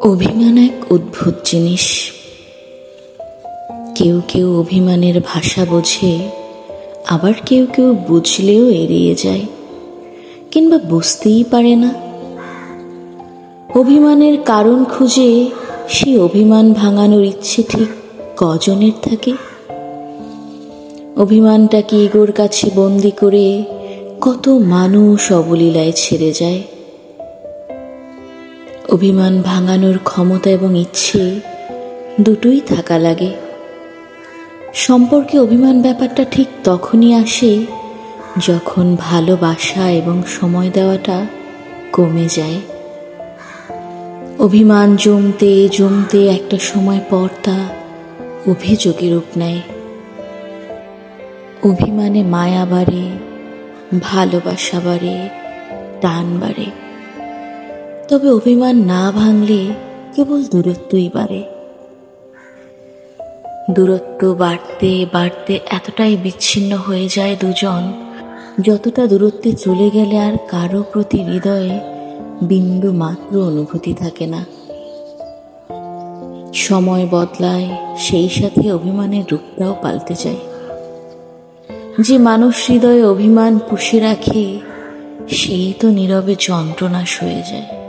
অভিমান এক অদ্ভুত জিনিস। কেউ কেউ অভিমানের ভাষা বোঝে, আবার কেউ কেউ বুঝলেও এড়িয়ে যায় কিংবা বুঝতেই পারে না। অভিমানের কারণ খুঁজে সেই অভিমান ভাঙানোর ইচ্ছে ঠিক কজনের থাকে? অভিমানটাকে ইগোর কাছে বন্দি করে কত মানুষ অবলীলায় ছেড়ে যায়। অভিমান ভাঙানোর ক্ষমতা এবং ইচ্ছে দুটোই থাকা লাগে। সম্পর্কে অভিমান ব্যাপারটা ঠিক তখনই আসে যখন ভালোবাসা এবং সময় দেওয়াটা কমে যায়। অভিমান জমতে জমতে একটা সময় পর তা অভিযোগে রূপ নেয়। অভিমানে মায়া বাড়ে, ভালোবাসা বাড়ে, টান বাড়ে। তবে অভিমান না ভাঙলে কেবল দূরত্বই বাড়ে। দূরত্ব বাড়তে বাড়তে এতটাই বিচ্ছিন্ন হয়ে যায় দুজন, যতটা দূরত্বে চলে গেলে আর কারো প্রতি হৃদয়ে বিন্দু মাত্র অনুভূতি থাকে না। সময় বদলায়, সেই সাথে অভিমানের রূপটাও পাল্টে যায়। যে মানুষ হৃদয়ে অভিমান পুষে রাখে, সেই তো নীরবে যন্ত্রণা সয়ে যায়।